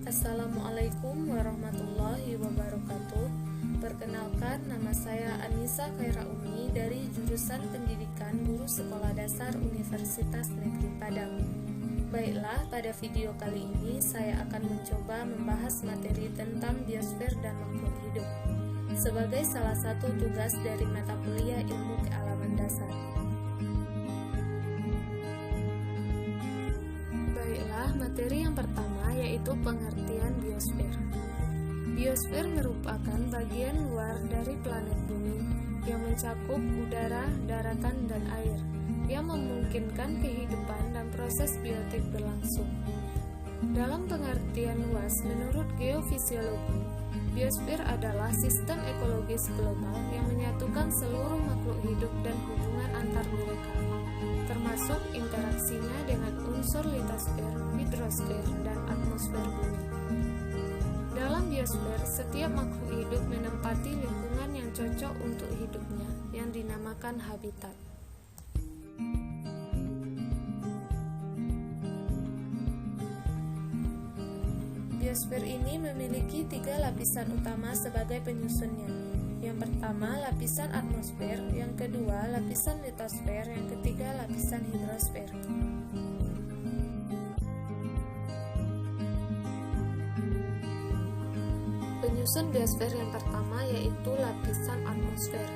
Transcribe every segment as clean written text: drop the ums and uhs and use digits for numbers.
Assalamualaikum warahmatullahi wabarakatuh. Perkenalkan, nama saya Anissa Khairaumi dari jurusan Pendidikan Guru Sekolah Dasar Universitas Negeri Padang. Baiklah, pada video kali ini saya akan mencoba membahas materi tentang biosfer dan makhluk hidup sebagai salah satu tugas dari mata kuliah Ilmu Kealaman Dasar. Baiklah, materi yang pertama yaitu pengertian biosfer. Biosfer merupakan bagian luar dari planet Bumi yang mencakup udara, daratan, dan air, yang memungkinkan kehidupan dan proses biotik berlangsung. Dalam pengertian luas, menurut geofisiologi, biosfer adalah sistem ekologis global yang menyatukan seluruh makhluk hidup dan hubungan antar mereka, termasuk interaksinya dengan unsur litosfer, hidrosfer, dan atmosfer bumi. Dalam biosfer, setiap makhluk hidup menempati lingkungan yang cocok untuk hidupnya, yang dinamakan habitat. Biosfer ini memiliki 3 lapisan utama sebagai penyusunnya. Yang pertama, lapisan atmosfer, yang kedua, lapisan litosfer, yang ketiga, lapisan hidrosfer. Penyusun biosfer yang pertama yaitu lapisan atmosfer.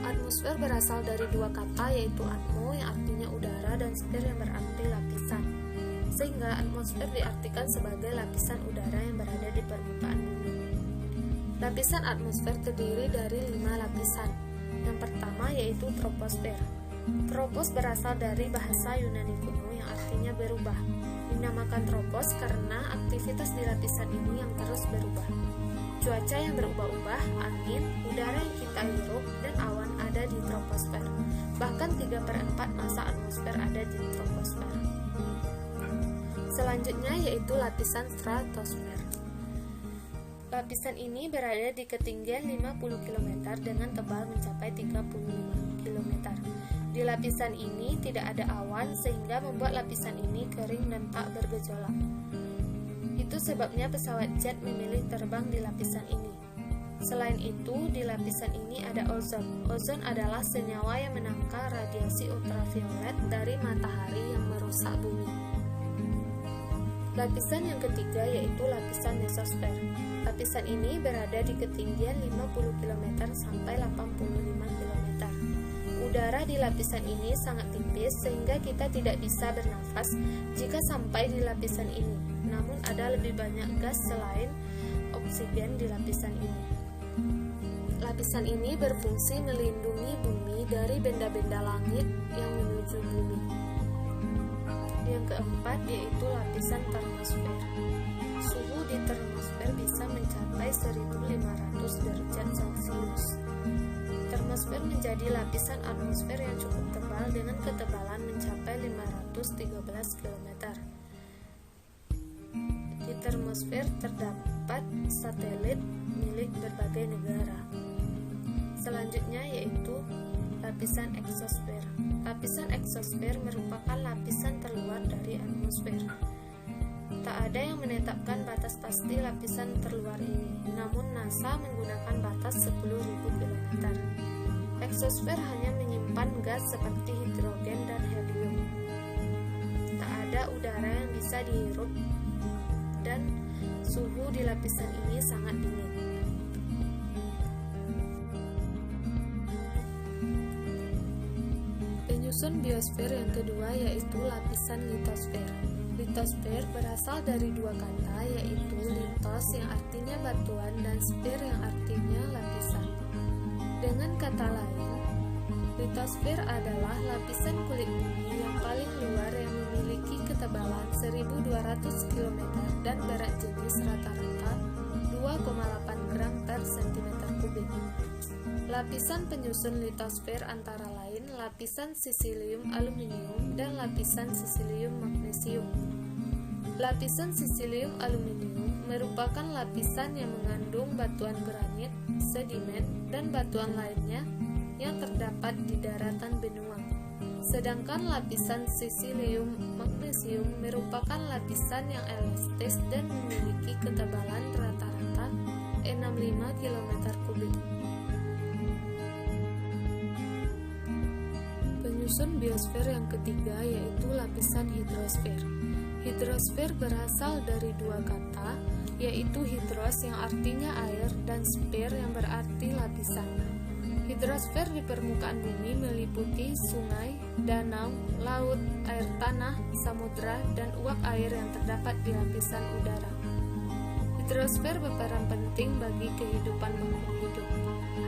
Atmosfer berasal dari 2 kata, yaitu atmo yang artinya udara dan sfer yang berarti lapisan, sehingga atmosfer diartikan sebagai lapisan udara yang berada di permukaan bumi. Lapisan atmosfer terdiri dari 5 lapisan. Yang pertama yaitu troposfer. Tropos berasal dari bahasa Yunani kuno yang artinya berubah. Dinamakan tropos karena aktivitas di lapisan ini yang terus berubah. Cuaca yang berubah-ubah, angin, udara yang kita hirup, dan awan ada di troposfer. Bahkan 3/4 massa atmosfer ada di troposfer. Selanjutnya yaitu lapisan stratosfer. Lapisan ini berada di ketinggian 50 km dengan tebal mencapai 35 km. Di lapisan ini tidak ada awan sehingga membuat lapisan ini kering dan tak bergejolak. Itu sebabnya pesawat jet memilih terbang di lapisan ini. Selain itu, di lapisan ini ada ozon. Ozon adalah senyawa yang menangkal radiasi ultraviolet dari matahari yang merusak bumi. Lapisan yang ketiga yaitu lapisan mesosfer. Lapisan ini berada di ketinggian 50 km sampai 85 km. Udara di lapisan ini sangat tipis sehingga kita tidak bisa bernafas jika sampai di lapisan ini. Namun ada lebih banyak gas selain oksigen di lapisan ini. Lapisan ini berfungsi melindungi bumi dari benda-benda langit yang menuju bumi. Yang keempat yaitu lapisan termosfer. Suhu di termosfer bisa mencapai 1500 derajat Celcius. Termosfer menjadi lapisan atmosfer yang cukup tebal dengan ketebalan mencapai 513 km. Di termosfer terdapat satelit milik berbagai negara. Selanjutnya yaitu lapisan eksosfer. Lapisan eksosfer merupakan lapisan terluar dari atmosfer. Tak ada yang menetapkan batas pasti lapisan terluar ini, namun NASA menggunakan batas 10.000 km. Eksosfer hanya menyimpan gas seperti hidrogen dan helium. Tak ada udara yang bisa dihirup dan suhu di lapisan ini sangat dingin. Penyusun biosfer yang kedua yaitu lapisan litosfer. Litosfer berasal dari 2 kata, yaitu litos yang artinya batuan dan sfer yang artinya lapisan. Dengan kata lain, litosfer adalah lapisan kulit bumi yang paling luar yang memiliki ketebalan 1200 km dan berat jenis rata-rata 2,8 gram per cm kubik. Lapisan penyusun litosfer antara lain lapisan silisium aluminium dan lapisan silisium magnesium. Lapisan silisium aluminium merupakan lapisan yang mengandung batuan granit, sedimen, dan batuan lainnya yang terdapat di daratan benua. Sedangkan lapisan silizium magnesium merupakan lapisan yang elastis dan memiliki ketebalan rata-rata 65 km kubik. Penyusun biosfer yang ketiga yaitu lapisan hidrosfer. Hidrosfer berasal dari dua kata, yaitu hidros yang artinya air dan sfer yang berarti lapisan. Hidrosfer di permukaan bumi meliputi sungai, danau, laut, air tanah, samudra, dan uap air yang terdapat di lapisan udara. Hidrosfer berperan penting bagi kehidupan makhluk hidup.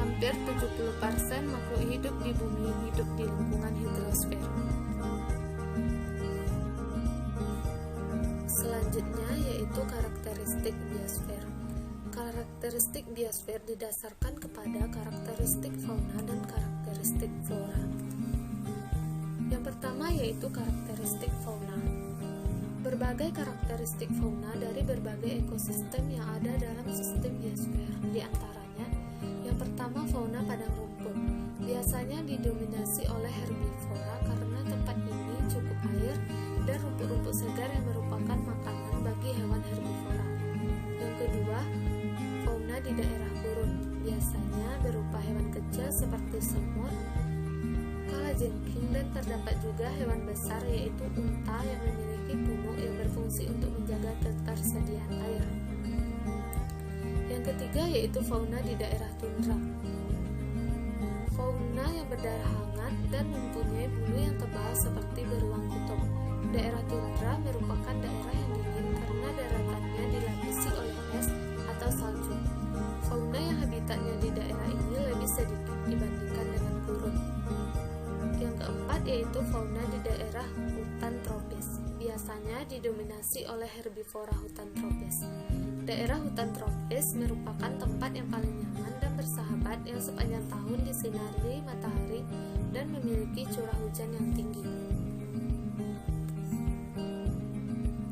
Hampir 70% makhluk hidup di bumi hidup di lingkungan hidrosfer. Selanjutnya yaitu karakteristik biosfer. Karakteristik biosfer didasarkan kepada karakteristik fauna dan karakteristik flora. Yang pertama yaitu karakteristik fauna. Berbagai karakteristik fauna dari berbagai ekosistem yang ada dalam sistem biosfer. Di antaranya, yang pertama fauna padang rumput. Biasanya didominasi oleh herbivora karena tempat ini cukup air dan rumput-rumput segar yang merupakan makanan bagi hewan herbivora. Yang kedua, fauna di daerah gurun. Biasanya berupa hewan kecil seperti semut, kalajengking, dan terdapat juga hewan besar yaitu unta yang memiliki punuk yang berfungsi untuk menjaga ketersediaan air. Yang ketiga yaitu fauna di daerah tundra. Fauna yang berdarah hangat dan mempunyai bulu yang tebal seperti beruang kutub. Daerah tundra merupakan daerah yang dingin karena daratannya dilapisi oleh es atau salju. Fauna yang habitatnya di daerah ini lebih sedikit dibandingkan dengan gurun. Yang keempat yaitu fauna di daerah hutan tropis. Biasanya didominasi oleh herbivora hutan tropis. Daerah hutan tropis merupakan tempat yang paling nyaman dan bersahabat yang sepanjang tahun disinari matahari dan memiliki curah hujan yang tinggi.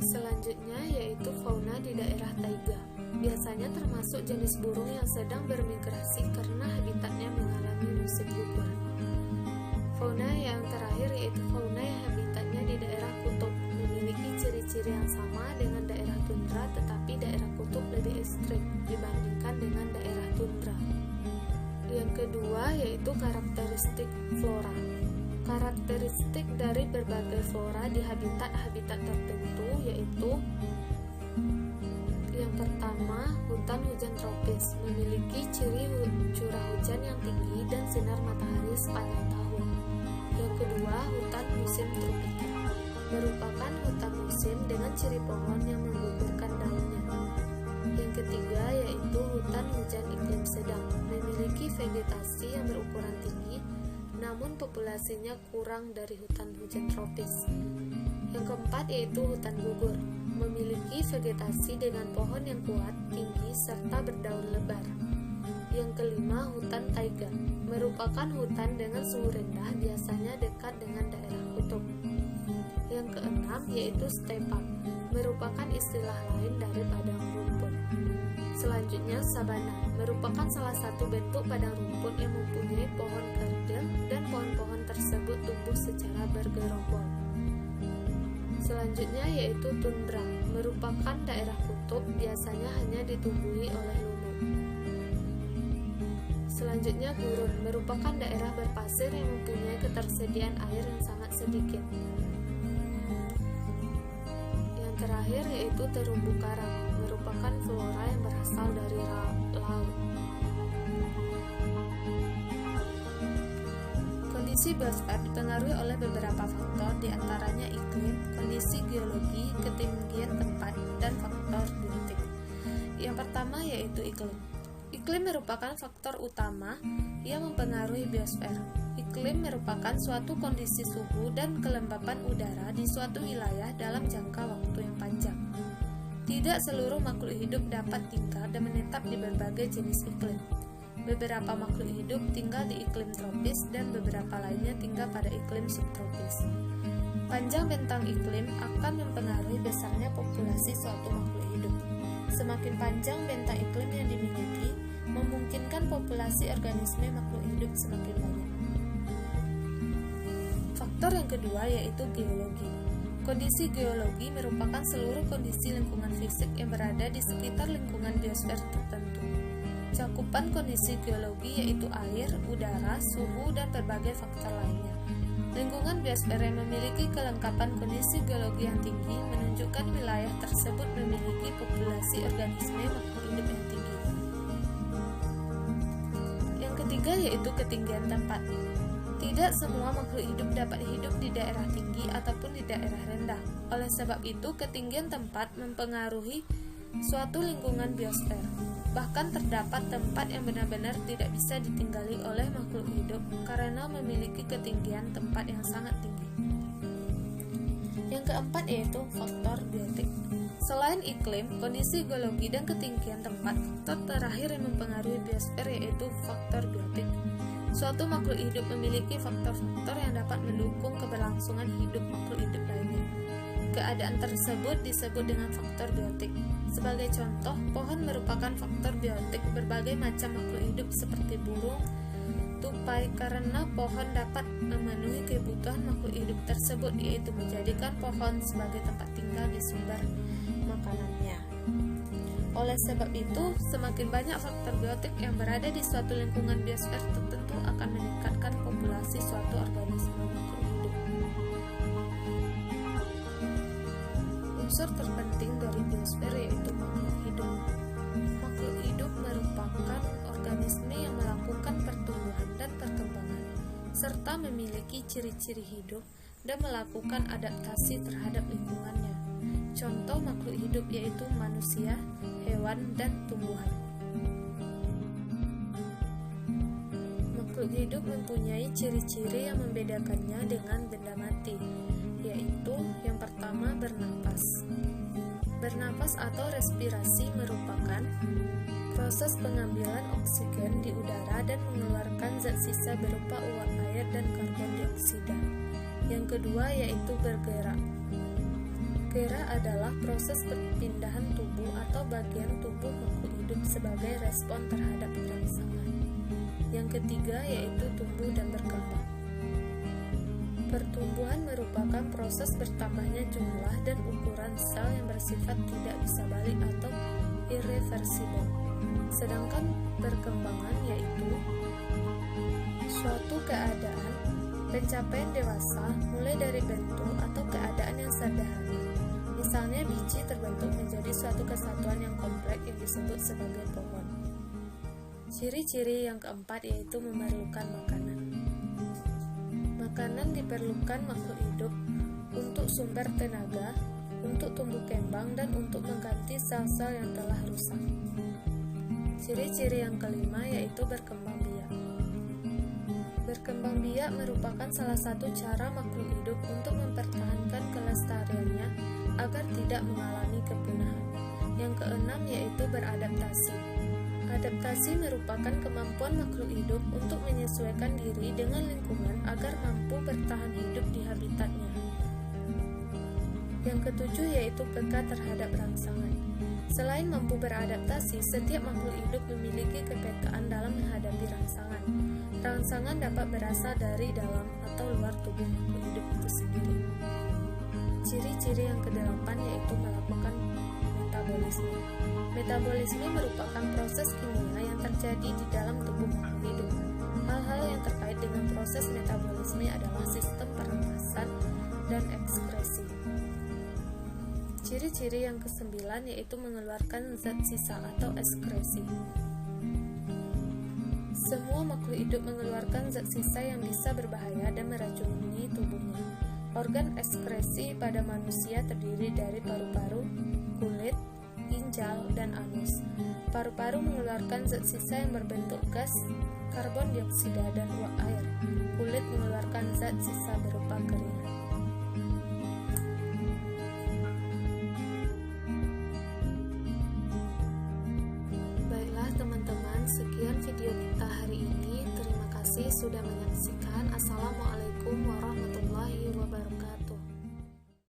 Selanjutnya yaitu fauna di daerah taiga. Biasanya termasuk jenis burung yang sedang bermigrasi karena habitatnya mengalami musim gugur. Fauna yang terakhir yaitu fauna yang habitatnya di daerah kutub, memiliki ciri-ciri yang sama dengan daerah tundra, tetapi daerah kutub lebih ekstrim dibandingkan dengan daerah tundra. Yang kedua yaitu karakteristik flora. Karakteristik dari berbagai flora di habitat-habitat tertentu yaitu yang pertama, hutan hujan tropis memiliki ciri curah hujan yang tinggi dan sinar matahari sepanjang tahun. Yang kedua, hutan musim tropika merupakan hutan musim dengan ciri pohon yang menggugurkan daunnya. Yang ketiga yaitu hutan hujan iklim sedang, memiliki vegetasi yang berukuran tinggi namun populasinya kurang dari hutan hujan tropis. Yang keempat yaitu hutan gugur, memiliki vegetasi dengan pohon yang kuat, tinggi, serta berdaun lebar. Yang kelima, hutan taiga, merupakan hutan dengan suhu rendah, biasanya dekat dengan daerah kutub. Yang keenam yaitu stepa, merupakan istilah lain dari padang rumput. Selanjutnya, sabana, merupakan salah satu bentuk padang rumput yang mempunyai pohon kerdil dan pohon-pohon tersebut tumbuh secara bergerombol. Selanjutnya yaitu tundra, merupakan daerah kutub, biasanya hanya ditumbuhi oleh lumut. Selanjutnya gurun, merupakan daerah berpasir yang mempunyai ketersediaan air yang sangat sedikit. Yang terakhir yaitu terumbu karang, merupakan flora yang berasal dari laut. Kondisi biosfer dipengaruhi oleh beberapa faktor, diantaranya iklim, kondisi geologi, ketinggian tempat, dan faktor genetik. Yang pertama yaitu iklim. Iklim merupakan faktor utama yang mempengaruhi biosfer. Iklim merupakan suatu kondisi suhu dan kelembapan udara di suatu wilayah dalam jangka waktu yang panjang. Tidak seluruh makhluk hidup dapat tinggal dan menetap di berbagai jenis iklim. Beberapa makhluk hidup tinggal di iklim tropis dan beberapa lainnya tinggal pada iklim subtropis. Panjang bentang iklim akan mempengaruhi besarnya populasi suatu makhluk hidup. Semakin panjang bentang iklim yang dimiliki, memungkinkan populasi organisme makhluk hidup semakin banyak. Faktor yang kedua yaitu geologi. Kondisi geologi merupakan seluruh kondisi lingkungan fisik yang berada di sekitar lingkungan biosfer tertentu. Cakupan kondisi geologi yaitu air, udara, suhu, dan berbagai faktor lainnya. Lingkungan biosfer yang memiliki kelengkapan kondisi geologi yang tinggi menunjukkan wilayah tersebut memiliki populasi organisme makhluk hidup yang tinggi. Yang ketiga yaitu ketinggian tempat. Tidak semua makhluk hidup dapat hidup di daerah tinggi ataupun di daerah rendah. Oleh sebab itu, ketinggian tempat mempengaruhi suatu lingkungan biosfer. Bahkan terdapat tempat yang benar-benar tidak bisa ditinggali oleh makhluk hidup karena memiliki ketinggian tempat yang sangat tinggi. Yang keempat yaitu faktor biotik. Selain iklim, kondisi geologi, dan ketinggian tempat, faktor terakhir yang mempengaruhi biosfer yaitu faktor biotik. Suatu makhluk hidup memiliki faktor-faktor yang dapat mendukung keberlangsungan hidup makhluk hidup lainnya. Keadaan tersebut disebut dengan faktor biotik. Sebagai contoh, pohon merupakan faktor biotik berbagai macam makhluk hidup seperti burung, tupai, karena pohon dapat memenuhi kebutuhan makhluk hidup tersebut, yaitu menjadikan pohon sebagai tempat tinggal di sumber makanannya. Oleh sebab itu, semakin banyak faktor biotik yang berada di suatu lingkungan biosfer tertentu akan meningkatkan populasi suatu organisme makhluk hidup. Unsur terpenting dari biosfer yaitu makhluk hidup. Makhluk hidup merupakan organisme yang melakukan pertumbuhan dan perkembangan, serta memiliki ciri-ciri hidup dan melakukan adaptasi terhadap lingkungannya. Contoh makhluk hidup yaitu manusia, hewan, dan tumbuhan. Makhluk hidup mempunyai ciri-ciri yang membedakannya dengan benda mati, yaitu yang pertama bernapas. Bernapas atau respirasi merupakan proses pengambilan oksigen di udara dan mengeluarkan zat sisa berupa uap air dan karbon dioksida. Yang kedua yaitu bergerak. Gerak adalah proses perpindahan tubuh atau bagian tubuh makhluk hidup sebagai respon terhadap rangsangan. Yang ketiga yaitu tumbuh dan berkembang. Pertumbuhan merupakan proses bertambahnya jumlah dan ukuran sel yang bersifat tidak bisa balik atau irreversibel. Sedangkan perkembangan yaitu suatu keadaan pencapaian dewasa mulai dari bentuk atau keadaan yang sederhana. Misalnya biji terbentuk menjadi suatu kesatuan yang kompleks yang disebut sebagai pohon. Ciri-ciri yang keempat yaitu memerlukan makanan. Makanan diperlukan makhluk hidup untuk sumber tenaga, untuk tumbuh kembang, dan untuk mengganti sel-sel yang telah rusak. Ciri-ciri yang kelima yaitu berkembang biak. Berkembang biak merupakan salah satu cara makhluk hidup untuk mempertahankan kelestariannya agar tidak mengalami kepunahan. Yang keenam yaitu beradaptasi. Adaptasi merupakan kemampuan makhluk hidup untuk menyesuaikan diri dengan lingkungan agar mampu bertahan hidup di habitatnya. Yang ketujuh yaitu peka terhadap rangsangan. Selain mampu beradaptasi, setiap makhluk hidup memiliki kepekaan dalam menghadapi rangsangan. Rangsangan dapat berasal dari dalam atau luar tubuh makhluk hidup itu sendiri. Ciri-ciri yang kedelapan yaitu melakukan metabolisme. Metabolisme merupakan proses kimia yang terjadi di dalam tubuh makhluk hidup. Hal-hal yang terkait dengan proses metabolisme adalah sistem pernapasan dan ekskresi. Ciri-ciri yang kesembilan yaitu mengeluarkan zat sisa atau ekskresi. Semua makhluk hidup mengeluarkan zat sisa yang bisa berbahaya dan meracuni tubuhnya. Organ ekskresi pada manusia terdiri dari paru-paru, kulit, ginjal, dan anus. Paru-paru mengeluarkan zat sisa yang berbentuk gas, karbon dioksida, dan uap air. Kulit mengeluarkan zat sisa berupa keringat. Baiklah teman-teman, sekian video kita hari ini. Terima kasih sudah menyaksikan. Assalamualaikum warahmatullahi wabarakatuh.